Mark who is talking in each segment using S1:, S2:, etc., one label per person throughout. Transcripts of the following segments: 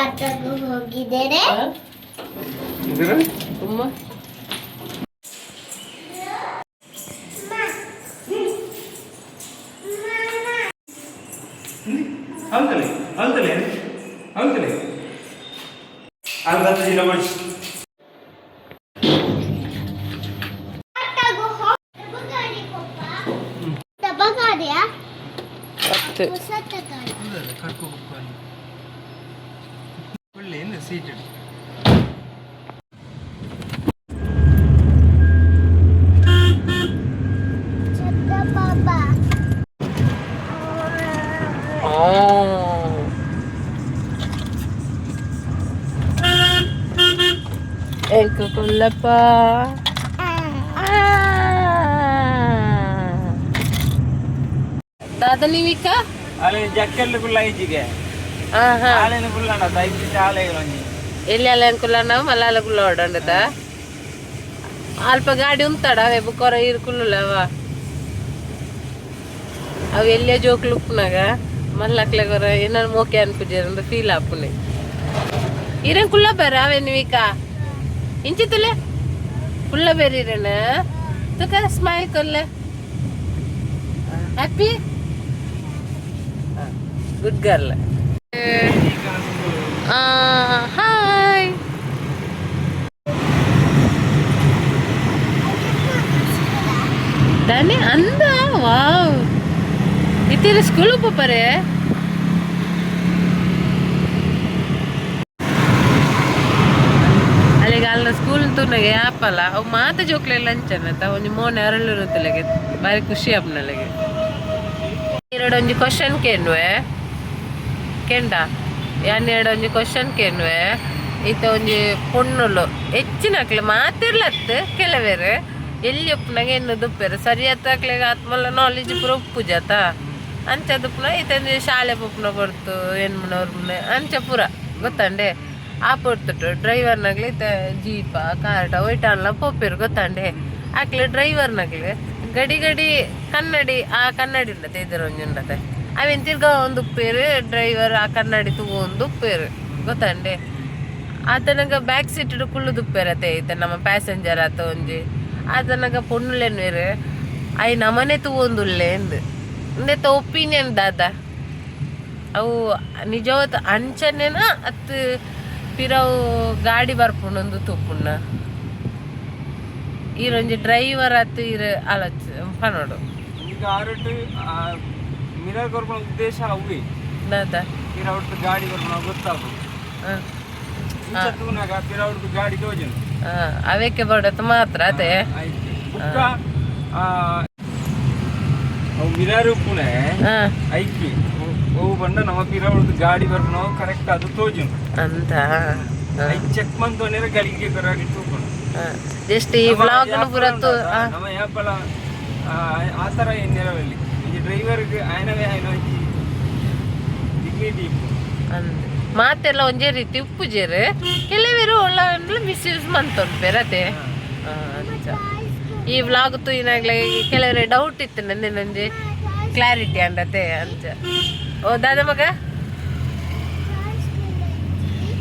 S1: ಆಟಕ್ಕೆ ಹೋಗಿದ್ದೇನೆ.
S2: ಹೌದಲೇ ಹೌದಲೇ ಹೌದಲೇ ಅರ್ಧ ದಿನ ಮಾಡಿ ಒಳ್ಳೆ seated
S3: Ecco con la pa. Dada ni Vika?
S2: Ale jacket kulla ijige.
S3: Aha.
S2: Ale ne kulla na dai ale ironji.
S3: Elli ale kulla na malala kulla odandata. Alpa gaadi untada ve bukora ir kullulava. Avu elle joke lupnaga mallakle gora enan moke anpujeranda feel apune. Iren kulla bara ve ni Vika. इंची तुले फुल्ला berry रे ना तो क्या smile कर ले happy good girl hi दानी अंदा वाव ये तेरे स्कूल ऊपर है ಸ್ಕೂಲ್ ತುನಗೆ ಆಪಲ್ಲ ಅವು ಮಾತ ಜೋಕ್ಲೆ ಲಂಚನತ ಒಂಜಿ ಮೋನೆ ಅರಳಿರುತ್ತಲೆಗೆ ಬಾರಿ ಖುಷಿ ಆಪ್ನಲೆಗೆ ಎರಡು ಒಂಜಿ ಕ್ವಶನ್ ಕೇನ್ವೆ ಕೆಂಡ ಎರಡು ಒಂಜಿ ಕ್ವಶನ್ ಕೇನ್ವೆ ಈತ ಒಂಜಿ ಪೊಣ್ಣುಲು ಹೆಚ್ಚಿನಕ್ಲೆ ಮಾತಿರ್ಲತ್ತು ಕೆಲವೇರು ಎಲ್ಲಿ ಒಪ್ಪನಾಗೆ ಇನ್ನು ದುಪ್ಪೇರು ಸರಿಯತ್ತಾಕ್ಲೆಗೆ ಆತ್ಮಲ್ಲ ನಾಲೆಜ್ ಪೂರ ಉಪ್ಪುಜಾತ ಅಂಚ ದುಪ್ಪನ ಈತ ಶಾಲೆ ಪುಪ್ಪನ ಕೊಡ್ತು ಹೆಣ್ಮನವ್ರ ಮುನೆ ಅಂಚ ಪೂರ ಗೊತ್ತಂಡೆ ಆ ಪೊರ್ತುಟ್ಟು ಡ್ರೈವರ್ನಾಗ್ಲಿ ಜೀಪ ಕಾರ್ಟ ಒಯ್ಟಾನ್ಲ ಪೋಪೇರು ಗೊತ್ತಾಂಡೆ ಆಕ್ಲೆ ಡ್ರೈವರ್ನಾಗ್ಲಿ ಗಡಿ ಗಡಿ ಕನ್ನಡಿ ಆ ಕನ್ನಡಿ ಉಂಡತೆ ಇದ್ರ ಒಂಜುಂಡತೆ ಅವೇನು ತಿರ್ಗ ಒಂದು ಉಪ್ಪೇರು ಡ್ರೈವರ್ ಆ ಕನ್ನಡಿ ತಗೋ ಒಂದು ಉಪ್ಪೇರು ಗೊತ್ತಾಂಡೆ ಆತನಾಗ ಬ್ಯಾಕ್ ಸೀಟ್ ಕುಳ್ಳು ದುಪ್ಪೇರತೆ ಈತ ನಮ್ಮ ಪ್ಯಾಸೆಂಜರ್ ಆತ ಒಂಜಿ ಆತನಾಗ ಪೊಣ್ಣುಲೇನ್ವೇರು ಅಯ್ಯ ನಮನೆ ತಗೊಂದುಲ್ಲೆ ಎಂದು ಇಂದೆತ್ತ ಒಪಿನಿಯನ್ ದಾದ ಅವು ನಿಜವತ್ತು ಅಂಚನೇನ ಅತ್ತು ಪಿರವು ಗಾಡಿ ಬರ್ಪುಂಡು ತುಪ್ಪುಣ್ಣ ಈರೊಂಜಿ ಡ್ರೈವರ್ ಅತ್ತು ಇರ ಆಲೋಚ ಪನೋಡು
S2: ಈಗ ಆರಟ್ಟು ಮಿರರ್ ಕೊರ್ಪುನ ಉದ್ದೇಶ ಅವೇ
S3: ದಾದ
S2: ಪಿರವಡ್ದು ಗಾಡಿ ಕೊರ್ಪುನ ಗೊತ್ತಾಗು ಇಂಚತ್ತುನಾಗ ಪಿರವಡ್ದು ಗಾಡಿ ತೋಜನು
S3: ಅವಕ್ಕೆ ಬಡತ್ ಮಾತ್ರ ಅದೇ
S2: ಅವು ಮಿರರ್ ಉಪ್ಪುನೆ ಐಕಿ ಅವು ಬಂದ ನಮ್ಮ ಪಿರವಡ್ದು ಗಾಡಿ ಬರ್ಪುನ ಕರೆಕ್ಟ್ ಅದು ತೋಜನು
S3: ಅಂತ
S2: ಚೆಕ್ ಮಂತೋನೇರ ಗಾಡಿಗೆ ಕರಾಗಿ ತೂಕೊಂಡು
S3: ಜಸ್ಟ್ ಈ ಬ್ಲಾಗ್ ಪುರತ್ತು
S2: ನಮ್ಮ ಯಾಪಲ ಆತರ ಏನಿರವಲ್ಲಿ ಈ ಡ್ರೈವರ್ಗೆ ಆಯ್ನವೇ ಆಯ್ನ ಡಿಗ್ನಿಟಿ
S3: ಮಾತೆಲ್ಲ ಒಂದೇ ರೀತಿ ಉಪ್ಪುಜೇರು ಕೆಲವೇರು ಒಳ್ಳೆ ಮಿಸ್ಯೂಸ್ ಮಂತೊಂದು ಬೇರತೆ ಈ ವ್ಲಾಗ್ ತೂಯಿನಾಗ್ಲೆ ಕೆಲವರೇ ಡೌಟ್ ಇತ್ತು ನಂದೆ ನಂಗೆ ಕ್ಲಾರಿಟಿ ಅಂದತೆ ಅಂತ ಓ ದಾದ ಮಗ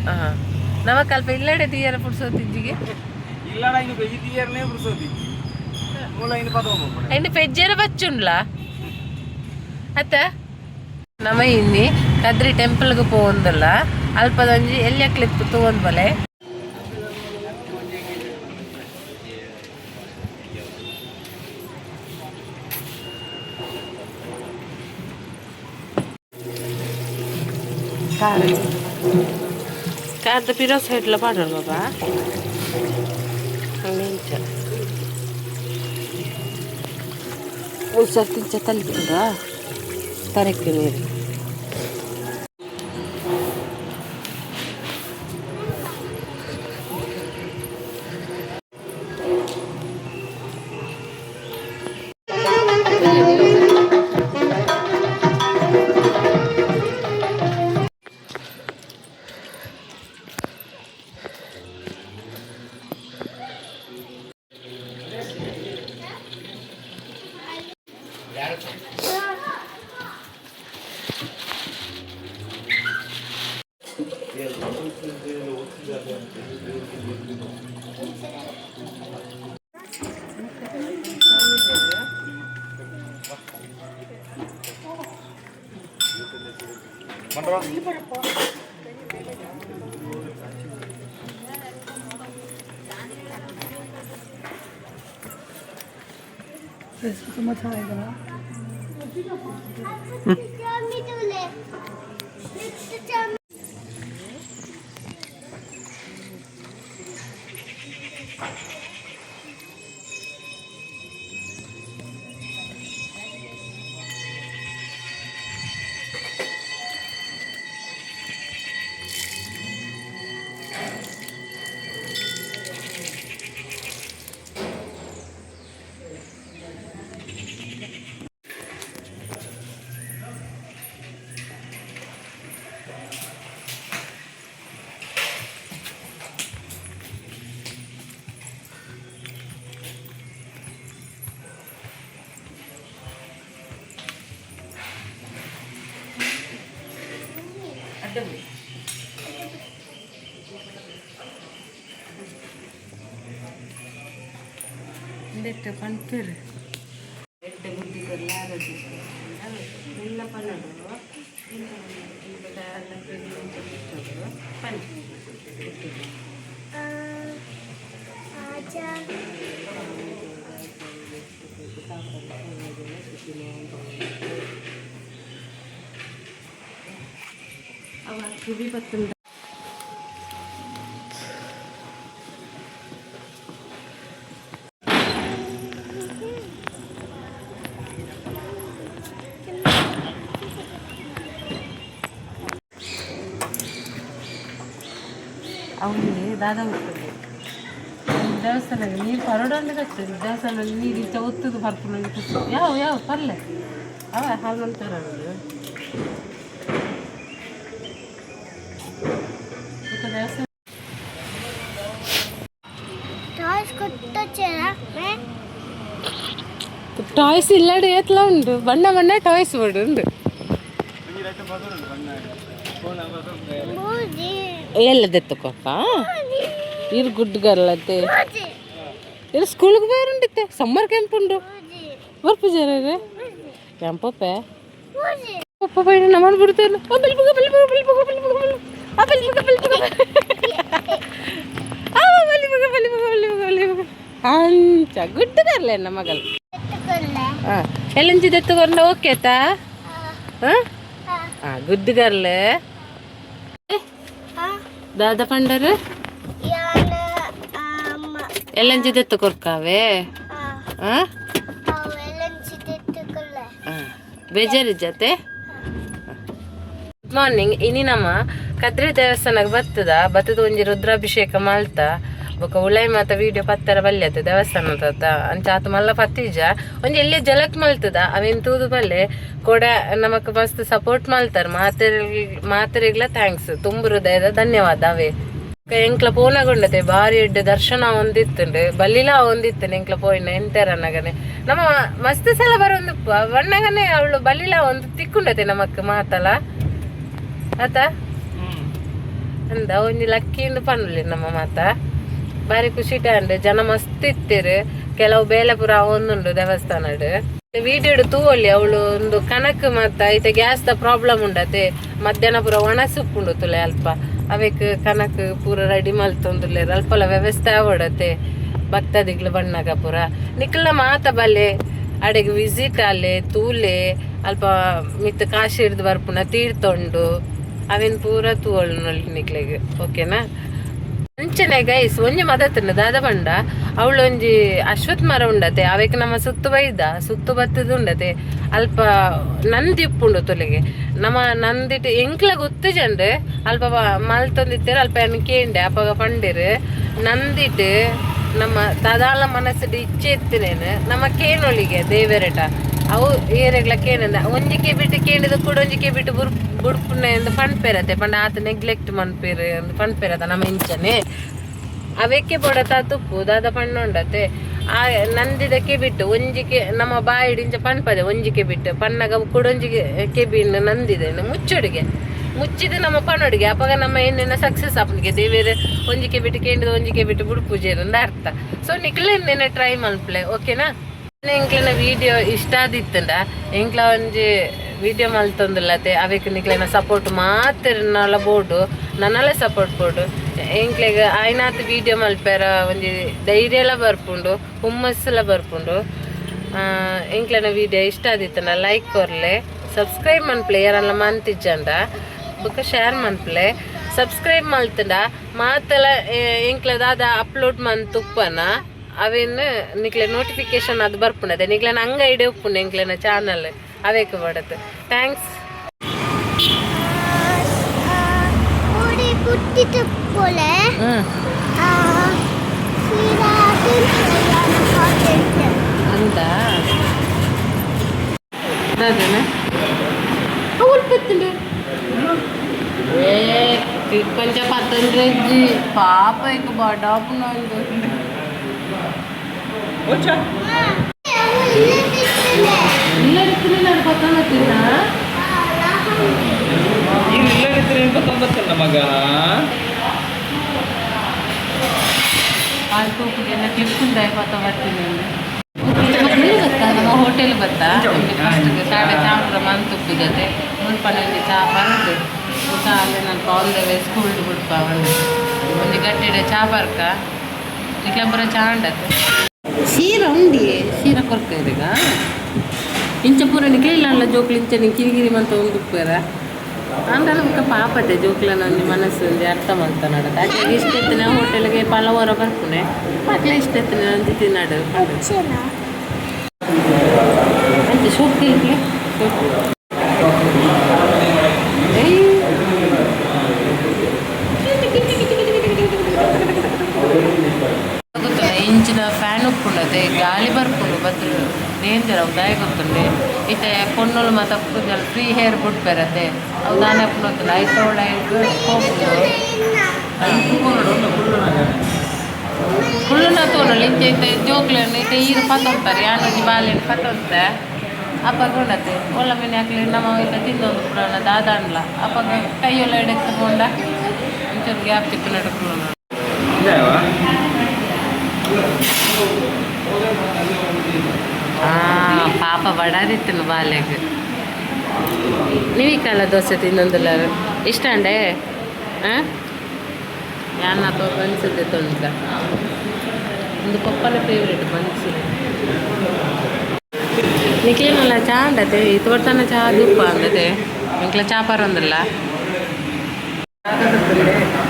S3: ಹಾಂ ನಮಕ್ ಅಲ್ಪ ಇಲ್ಲಡೆ ದಿಯರ ಪುಡ್ಸೋತಿಜ್ಜಿಗೆ
S2: ಇಲ್ಲಡ ಇನ್ನು ಬೆಜಿ ದಿಯರ್ನೇ ಪುಡ್ಸೋತಿಜ್ಜಿ ಮೂಲ ಇನ್ನು ಪದೋಮ
S3: ಇನ್ನು ಪೆಜ್ಜೆರ ಬಚ್ಚುಂಡ್ಲ ಅತ್ತ ನಮ್ಮ ಇನ್ನಿ ಕದ್ರಿ ಟೆಂಪಲ್ಗೆ ಪೋವಂದಲ್ಲ ಅಲ್ಪದೊಂಜಿ ಎಲ್ಲಿಯ ಕ್ಲಿಪ್ ತಗೊಂಡ್ ಬಲೆ कार तो पिरो साइडला पाडल बाबा हंगेंच उसा तिंच तल्लिंदा तरेक्के नीರು ಪಂಪೇರು ಎಡ್ಡೆ ಬುದ್ಧಿ ಎಲ್ಲ ಪನ್ನಡು ಅವ ಕಿವಿ ಬತ್ತುಂಡ ಅವನಿಗೆ ದಾದ ಹೋಗ್ತದೆ ದೇವಸ್ಥಾನಕ್ಕೆ ನೀರು ಪರಡೊಂದು ಕಟ್ತದೆ ದೇವಸ್ಥಾನದಲ್ಲಿ ನೀರು ಇಷ್ಟ ಒತ್ತದು ಬರ್ಕೊಂಡು ಯಾವ ಪರ್ಲೆ ಅವ ಹಾಲು ಅಂತಾರೆ ಅವರು ದೇವಸ್ಥಾನ ಟಾಯ್ಸ್ ಇಲ್ಲಡೆ ಏತ್ಲ ಉಂಟು ಬಣ್ಣ ಬಣ್ಣ ಟಾಯ್ಸ್ ಬೋರ್ಡ್ ಉಂಟು ಎಲ್ಲದೆತ್ತಕ್ಕ ಇರು ಗುಡ್ ಗರ್ಲತ್ತೆ ಇಲ್ಲಿ ಸ್ಕೂಲ್ಗೆ ಬೇರುಂಡಿತ್ತೆ ಸಮ್ಮರ್ ಕ್ಯಾಂಪ್ ಉಂಡು ಬರ್ಪು ಜರ ಕ್ಯಾಂಪಪ್ಪೆ ಪಪ್ಪ ಬೈನ ನಮ್ಮನ್ನು ಬಿಡ್ತೇನೆ ಅಂಚ ಗುಡ್ ಗರ್ಲೆ ನಮ್ಮ ಮಗಲು ಹಾಂ ಎಲ್ಲಂಚಿದೆ ತಗೊಂಡು ಓಕೆ ತಾ ಹಾಂ ಗುಡ್ ಗರ್ಲೆ ದಾದ ಪಂಡರು ಎಲ್ಲಂಚಿದೆ ತಗೊರ್ಕಾವೆ ಬೇಜಾರಿ ಜೊತೆ ಗುಡ್ ಮಾರ್ನಿಂಗ್ ಇನಿ ನಮ್ಮ ಕದ್ರಿ ದೇವಸ್ಥಾನಕ್ಕೆ ಬತ್ತದ ಒಂಜಿ ರುದ್ರಾಭಿಷೇಕ ಮಾಲ್ತ ಬೊಕ ಉಳೈ ಮಾತ ವಿಡಿಯೋ ಪತ್ತರ ಬಲ್ಯದ ದೇವಸ್ಥಾನದ ಅಂಚ ಆತ ಮಲ್ಲ ಪತ್ತೀಜ ಒಂಜಿ ಎಲ್ಲಿ ಜಲಕ್ ಮಲ್ತದ ಅವೇನ್ ತೂದು ಬಲ್ಲೆ ಕೊಡ ನಮಕ್ ಮಸ್ತ್ ಸಪೋರ್ಟ್ ಮಲ್ತಾರ ಮಾತರಿಗ್ಲ ಥ್ಯಾಂಕ್ಸ್ ತುಂಬ ಹೃದಯದ ಧನ್ಯವಾದ ಅವೇ ಎಂಕ್ಲ ಪೋನಗೊಂಡತೆ ಬಾರಿ ಎಡ್ಡೆ ದರ್ಶನ ಒಂದಿತ್ತುಂಡು ಬಲ್ಲಿಲ ಒಂದಿತ್ತು ಎಂಕ್ಲ ಪೋಯಿನ ಎಂತೆರನ್ನಗನೆ ನಮ್ಮ ಮಸ್ತ್ ಸಲ ಬರೊಂದು ಬಣ್ಣಗನೆ ಅವಳು ಬಲ್ಲಿಲ ಒಂದು ತಿಕ್ಕೊಂಡತೆ ನಮಕ್ ಮಾತಲ ಆತ ಅಂದ ಒಂಜಿ ಲಕ್ಕಿಂದು ಪನ್ನುಲಿ ನಮ್ಮ ಮಾತ ಬಾರಿ ಖುಷಿ ಟಂಡು ಜನ ಮಸ್ತ್ ಇತ್ತೀರು ಕೆಲವು ಬೇಲೆಪುರ ಒಂದುಂಡು ದೇವಸ್ಥಾನಡ್ ವಿಡಿಯೋಡು ತೂವೊಳ್ಳಿ ಅವಳು ಒಂದು ಕನಕ್ ಮತ್ತ ಐತೆ ಗ್ಯಾಸ್ ದ ಪ್ರಾಬ್ಲಮ್ ಉಂಡತೆ ಮಧ್ಯಾಹ್ನ ಪೂರ ಒಣ ಸುಪ್ಪುಂಡು ತುಲೆ ಅಲ್ಪ ಅವಕ್ಕೆ ಕನಕ್ ಪೂರ ರೆಡಿ ಮಲ್ತೊಂದುಲ್ಲೆ ಅಲ್ಪಲ ವ್ಯವಸ್ಥೆ ಆವಡತೆ ಭಕ್ತಾದಿಗ್ಲು ಬಣ್ಣಗ ಪೂರ ನಿಕ್ಲ ಮಾತ ಬಲ್ಲೆ ಅಡೆಗೆ ವಿಸಿಟ್ ಅಲ್ಲೇ ತೂಲೆ ಅಲ್ಪ ಮಿತ್ ಕಾಶಿ ಹಿಡ್ದು ಬರ್ಪುನ ತೀರ್ಥೊಂಡು ಅವೇನು ಪೂರ ತೂವಳು ನೋಡಿ ನಿಕ್ಲೆಗೆ ಓಕೆನಾ ಅಂಚನೆ ಗೈಸ್ ಒಂಜಿ ಮದತ್ತನ ದಾದ ಬಂಡ ಅವಳು ಒಂಜಿ ಅಶ್ವತ್ ಮರ ಉಂಡತೆ ಅವಕ್ಕೆ ನಮ್ಮ ಸುತ್ತು ಬೈದ ಸುತ್ತು ಬತ್ತದ ಉಂಡತೆ ಅಲ್ಪ ನಂದಿ ಉಪ್ಪುಂಡು ತುಲೆಗೆ ನಮ್ಮ ನಂದಿಟ್ಟು ಎಂಕ್ಲ ಗೊತ್ತು ಜಂಡು ಅಲ್ಪ ಮಲ್ತೊಂದಿತ್ತೀರ ಅಲ್ಪ ಏನು ಕೇಂಡೆ ಅಪ್ಪಗ ಪಂಡಿರು ನಂದಿಟ್ಟು ನಮ್ಮ ತದಾಲ ಮನಸ್ಸು ಇಚ್ಛೆ ಇತ್ತಿನೇನು ನಮ್ಮ ಕೇನೊಳಿಗೆ ದೇವರಟ ಅವು ಏರೆಗ್ಲ ಕೇನಂದ ಒಂಜಿಕೆ ಬಿಟ್ಟು ಕೇಳಿದ ಕೂಡ ಒಂಜಿಕೆ ಬಿಟ್ಟು ಬುಡ್ಪುಣ್ಣ ಎಂದು ಪಣ್ಪೇರತೆ ಪಂಡ ಆತ ನೆಗ್ಲೆಕ್ಟ್ ಮನ್ಪೇರು ಎಂದು ಪಣ್ಪೇರತ ನಮ್ಮ ಇಂಚನೆ ಅವಕ್ಕೆ ಬೊಡತ ತುಪ್ಪು ದಾದ ಪಣ್ಣ ಉಂಡತೆ ಆ ನಂದಿದಕ್ಕೆ ಬಿಟ್ಟು ಒಂಜಿಕೆ ನಮ್ಮ ಬಾಯಿಡಿಂಚ ಪಣ್ಪದೆ ಒಂಜಿಕೆ ಬಿಟ್ಟು ಪಣ್ಣಗ ಕುಡೊಂಜಿಗೆ ಕೆಬಿನ್ ನಂದಿದೆ ಮುಚ್ಚೊಡಿಗೆ ಮುಚ್ಚಿದ ನಮ್ಮ ಪನೊಡಿಗೆ ಅಪ್ಪಾಗ ನಮ್ಮ ಏನೇನ ಸಕ್ಸಸ್ ಅಪ್ಪನಿಗೆ ದೇವೇರು ಒಂಜಿಕೆ ಬಿಟ್ಟು ಕೇಂದ್ರದ ಒಂಜಿಕೆ ಬಿಟ್ಟು ಬುಡು ಪೂಜೆ ಅಂತ ಅರ್ಥ. ಸೊ ನಿಕ್ಲೇನ ಟ್ರೈ ಮಲ್ಪ್ಲೆ ಓಕೆನಾ. ಎಂಕ್ಲನ ವಿಡಿಯೋ ಇಷ್ಟ ಆದಿತ್ತಂಡ ಎಂಕ್ಲ ಒಂಜಿ ವಿಡಿಯೋ ಮಲ್ತೊಂದುಲ್ಲತೆ ಅವಕ್ಕೆ ನಿಕ್ಲೇನ ಸಪೋರ್ಟ್ ಮಾತಿರನಲ್ಲ ಬೋಡು ನನ್ನಲ್ಲೇ ಸಪೋರ್ಟ್ ಬೋಡು ಎಂಕ್ಲೆಗೆ ಆಯ್ನಾತ್ ವಿಡಿಯೋ ಮಲ್ಪಾರ ಒಂಜಿ ಧೈರ್ಯ ಎಲ್ಲ ಬರ್ಪುಂಡು ಹುಮ್ಮಸ್ಸೆಲ್ಲ ಬರ್ಪುಂಡು. ಎಂಕ್ಲನ ವಿಡಿಯೋ ಇಷ್ಟ ಆದಿತ್ತಂಡ ಲೈಕ್ ಕೊರ್ಲೆ ಸಬ್ಸ್ಕ್ರೈಬ್ ಮನ್ಪ್ಲೆ ಯಾರಲ್ಲ ಮಂತಿಜ್ಜಂಡ ಬೊಕ್ಕ ಶೇರ್ ಮನ್ಪ್ಲೆ ಸಬ್ಸ್ಕ್ರೈಬ್ ಮಲ್ತಂಡ ಮಾತೆಲ್ಲ ಎಂಕ್ಲದಾದ ಅಪ್ಲೋಡ್ ಮಂತುಪ್ಪನ ಅವೇನು ನಿಕ್ಲೆ ನೋಟಿಫಿಕೇಶನ್ ಅದು ಬರ್ಪುಂಡದೆ ನಿಕ್ಲೆನ ಹಂಗ ಐಡಿಯಾ ಉಪ್ಪುಂಡು ಎಂಕ್ಲೆನ ಚಾನಲ್ ಅವೇಕೆ ಬಡತ್ತೆ. ಥ್ಯಾಂಕ್ಸ್. ಅಂತ కొంచెం 18 పాప ఇక బడాపు ఇల్లెడుతున్నాడు పక్కన తిన్నా
S2: ಮಗ
S3: ಆಯ್ತು ಕ್ಲಿಪ್ಪುಂಟಾಯಿ ಪತ್ತ ಬರ್ತೀನಿ ಗೊತ್ತಾ ನಮ್ಮ ಹೋಟೆಲ್ ಬತ್ತಾ ಫಸ್ಟ್ಗೆ ಸಾಡೆ ಚಾಪ್ರ ಮಂತುಪ್ಪು ಜೊತೆ ಮುಲ್ಪನಲ್ಲಿ ಚಾ ಬರುತ್ತೆ ಊಟ ಅಲ್ಲೇ ನಾನು ಆನ್ ದ ವೇ ಸ್ಕೂಲ್ ಬಿಡ್ಪ ಒಂದು ಗಟ್ಟಿಡೆ ಚಾ ಬರ್ಕ ನಿಕ್ಲಂಬರ ಚಾ ಅಂಡತ್ತೆ ಸೀರೆ ಉಂಡಿ ಸೀರೆ ಕೊರ್ಕೈರಿಗ ಇಂಚ ಪೂರ ನಿಕ್ಲಿಲ್ಲ ಜೋಕ್ಲು ಇಂಚ ನೀ ಕಿರಿಗಿರಿ ಮಂತ ಉಂದುಪ್ಪೇರ ಅಂದ್ರೆ ನಮ್ಗೆ ಪಾಪದೆ ಜೋಕ್ಲ ನನ್ನ ಮನಸ್ಸು ಅರ್ಥ ಮಾಡ್ತಾ ನಡತ್ತೆ ಆಕೆ ಇಷ್ಟ ಎತ್ತನೆ ಹೋಟೆಲ್ಗೆ ಪಲವರ ಬರ್ಪುನೆ ಮಕ್ಳು ಇಷ್ಟ ಎತ್ತನೆ ಅಂದು ತಿನ್ನಾಡು ಅಂತ ಸೂಪ್ ತಿನ್ಲಿ ಇಂಚಿನ ಫ್ಯಾನ್ ಉಪ್ಪುಂಡದೆ ಗಾಳಿ ಬರ್ಪುಂಡು ಬದ್ರು ಡೇಂಜರ್ ಅವು ದಾಯ ಗೊತ್ತುಂಡೆ ಇತ್ತೆ ಪೊನ್ನೋಳು ಮತ್ತು ಫ್ರೀ ಹೇರ್ ಬಿಟ್ಟು ಬರತ್ತೆ ಅವು ನಾನೇ ಅಪ್ಪನೊತ್ತಲ್ಲ ಐತೋಳ ಫುಲ್ಲು ತೋನಳು ಇಂಚೆ ಇತ್ತೆ ಜೋಕ್ಲನ್ನು ಇತ್ತೆ ಈರು ಪತ್ತೊಂತಾರೆ ಯಾನೊಂದು ಬಾಲೆಣ್ಣು ಪತ್ತೊಂತೆ ಅಪ್ಪಾಗ ಉಂಡತ್ತೆ ಒಳ್ಳೆ ಮನೆ ಹಾಕ್ಲಿ ನಮ್ಮ ಇಲ್ಲ ತಿಂದೊಂದು ಪುರಾಣ ದಾದಾಣ್ಲ ಅಪ್ಪಾಗ ಕೈಯೊಲ್ಲ ಎಡಕ್ಕೊಂಡ ಒಂಚೂರು ಗ್ಯಾಪ್ ಚಿಕ್ಕ ನಡುಕು ಪಾಪ ಬಡಾದಿತ್ತನು ಬಾಲ್ಯಗೆ ನೀವೀಕಲ್ಲ ದೋಸೆ ತಿನ್ನೊಂದಿಲ್ಲ ಇಷ್ಟ ಅಂಡೆ ಹಾಂ ಯಾನ ಬನ್ಸಿದ್ದೆ ತೊಂದ ಒಂದು ಪಪ್ಪನ ಫೇವ್ರೇಟ್ ಬನ್ಸಿ ನಿಕ್ಲೇನಲ್ಲ ಚಾ ಅಂಡತೆ ತೋಟನ ಚಾ ದುಪ್ಪ ಅಂದತೆ ನಿಕ್ಲ ಚಾ ಪರೊಂದಿಲ್ಲ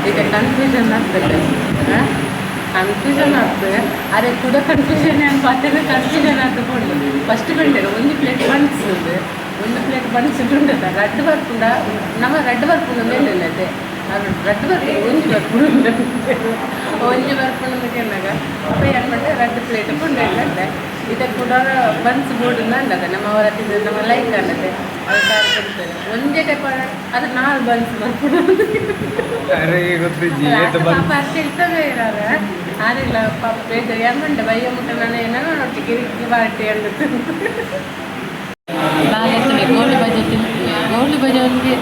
S3: ಈಗ ಕನ್ಫ್ಯೂಷನ್ ಆಗ್ತದೆ ಹಾಂ ಕನ್ಫ್ಯೂಷನ್ ಆಗ್ತದೆ ಅದೇ ಕೂಡ ಕನ್ಫ್ಯೂಷನ್ ಏನು பார்த்தது ಕನ್ಫ್ಯೂಷನ್ ಆಗ್ತಕೊಂಡು ಫಸ್ಟ್ ಗಂಟೆಗೆ ಒಂದು ಪ್ಲೇಟ್ ಬನ್ಸ್ ഉണ്ട് ಒಂದು ಪ್ಲೇಟ್ ಬನ್ಸ್ ಉಂಟದ ರಡ್ಡು ಬರ್ಪುಂಡ ನಮ್ಮ ರಡ್ಡು ಬರ್ಪುಂಡ ಮೇಲೆ ಅದೇ ಅದು ರಡ್ಡು ಬರ್ಪುಂಡ ಒಂಜಿ ಬರ್ಪುಂಡ ಒಂಜಿ ಬರ್ಪುಂಡ ಕೆನ್ನಾಗ ಅಪ್ಪ ಏನು ಮಾಡಿದೆ ರಡ್ಡು ಪ್ಲೇಟ್ ಪುಂಡ ಇಲ್ಲಂತೆ ಇದಕ್ಕೆ ಕೂಡ ಬನ್ಸ್ ಬೋರ್ಡ್ ಅಂದದ ನಮ್ಮ ಅವರ ನಮ್ಮ ಲೈಕ್ ಅನ್ನತ್ತೆ ಅದು ಕಾರ್ಯಕ್ರಮ ಒಂದೇ ಟೈಪ್ ಅದು 4 ಬನ್ಸ್ ಬರ್ಪುಂಡ ಪಾಪ ಇರ್ತದೆ ಇರೋದ ಆರಿಲ್ಲ ಪಾಪ ಬೇಜಾರು ಏನ್ಮಂಡೆ ಬಯ್ಯ ಮುಟ್ಟ ನಾನು ಏನೋ ನೋಡಿ ಕಿರಿಕಿ ಬಾಟಿ ಅಂದದ್ದು ಬಾಳೆತ್ತನೆ ಗೋಳಿ ಬಜೆ ತಿಂತೀನಿ ಗೋಳಿ ಬಜೆ ಒಂದು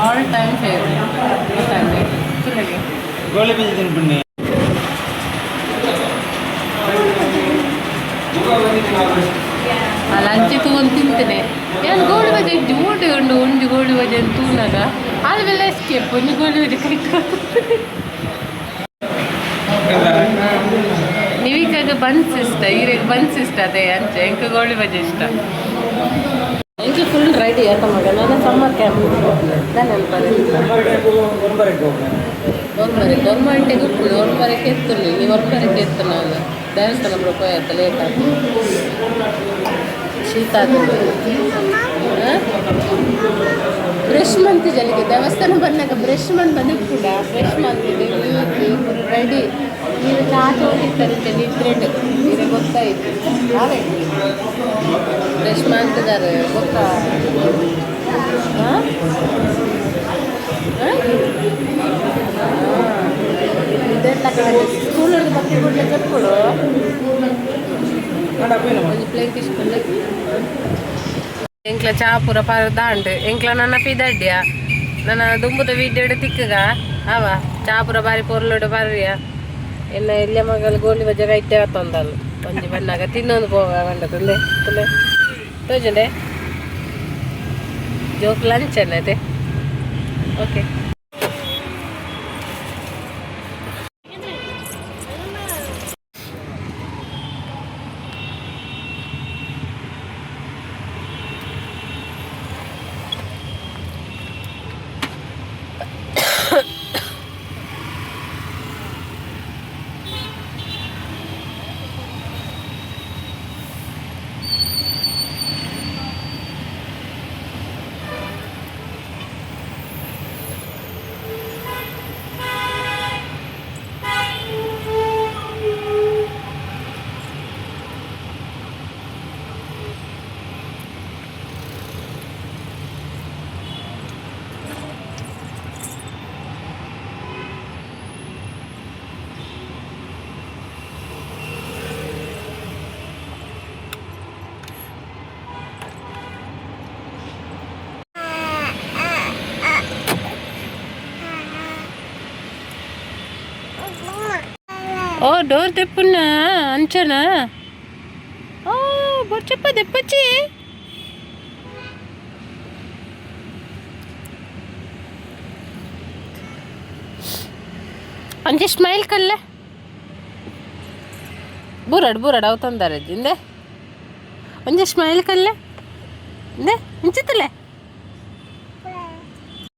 S3: ಆಲ್ ಟೈಮ್ ಫೇವ್ರೇಟ್ ಗೊತ್ತಾಗಲಿ
S2: ಗೋಳಿ ಬಜೆ ತಿನ್ಬಿಡಿ
S3: ಲಂಚ್ ತಗೊಂಡು ತಿಂತೇನೆ ಏನು ಗೋಳಿ ಬಜೆ ಜೂಡಿ ಉಂಡು ಉಂಡು ಗೋಳಿ ಬಜೆ ಅಂತ ತೂನಾಗ ಆದ್ಮೇಲೆ ಎಸ್ಕೇಪ್ ಒಂದು ಗೋಳಿ ಬಜೆ ಕೈಕೊಂಡು ನೀವೀಗ ಬನ್ಸ್ ಇಷ್ಟ ಈರಿಗೆ ಬನ್ಸ್ ಇಷ್ಟ ಅದೇ ಅಂಚೆ ಎಂಕ ಗೋಳಿ ಬಜೆ ಇಷ್ಟ ಎಂಕ ಫುಲ್ ರೆಡಿ ಆಯ್ತ ಮಗ ನಾನು ಸಮ್ಮರ್ ಕ್ಯಾಂಪ್ ಗೌರ್ಮೆಂಟಿಗೆ ಉಪ್ಪು ಒಂಬರಕ್ಕೆ ಎತ್ತು ನೀವು ಒಂಬರಕ್ಕೆ ಎತ್ತು ನಾನು ದೇವಸ್ಥಾನ ರೂಪಾಯಿ ಆಯ್ತು ಲೇಟ್ ಆಯ್ತು ಶೀತ ಆಗ್ತದೆ ಬ್ರಷ್ ಮಂತ್ ಜಲಿಗೆ ದೇವಸ್ಥಾನ ಬಂದಾಗ ಬ್ರಷ್ ಮಂತ್ ಬಂದಿಟ್ಬಿಡ ಬ್ರಷ್ ಮಾಡ್ತಿದ್ದೆ ನೀವು ರೆಡಿ ನೀವು ಚಾಚು ಹೋಗಿರ್ತಾರೆ ನಿದ್ರೆಡ್ ನೀವೇ ಗೊತ್ತಾಯಿತು ಹಾಗೆ ಬ್ರಷ್ ಮಾಡ್ತಿದ್ದಾರೆ ಗೊತ್ತಾ ಹಾಂ ಇದೇ ತಗೊಂಡು ಸ್ಕೂಲಲ್ಲಿ ಬಟ್ಟೆ ಕೊಡಲಿ ಕಟ್ಕೊಡು ಒಂದು ಪ್ಲೇಟ್ ಇಸ್ಕೊಂಡು ಎಂಕ್ಲ ಚಾ ಪೂರ ಪರದಾಂಡ್ ಎಂಕ್ಲ ನನ್ನ ಪಿದಡ್ಯ ನನ್ನ ದುಂಬುದ ವೀಡಿಯೋ ತಿಕ್ಕಗ ಅವ ಚಾಪುರ ಬಾರಿ ಪೊರ್ಲೋಡ ಬಾರಿಯ ಎನ್ನ ಇಲ್ಲೇ ಮಗಲ್ ಗೋಲಿ ಬಜ್ಜಾಗ ಇಟ್ಟೆ ತಂದಲ್ಲ ಒಂಜಿ ಬಣ್ಣಾಗ ತಿನ್ನೊಂದು ಹೋಗ ಬಂಡ ತಂದೆ ತುಲೆ ತೋಜಂಡೆ ಜೋಕ್ ಲಂಚ್ ಅನ್ನತೆ ಓಕೆ ఓ డోర్ తెప్పున్నా అంచనా ఓ బొచ్చప్ప తెప్పచ్చి అంచే స్మైల్ కల్లే బూరడు అవుతుందారే జిందే ಒಂಜೆ ಸ್ಮೈಲ್ ಕಲ್ಲೆ ಇಂದೆ ಇಂಚಿತ್ತಲೆ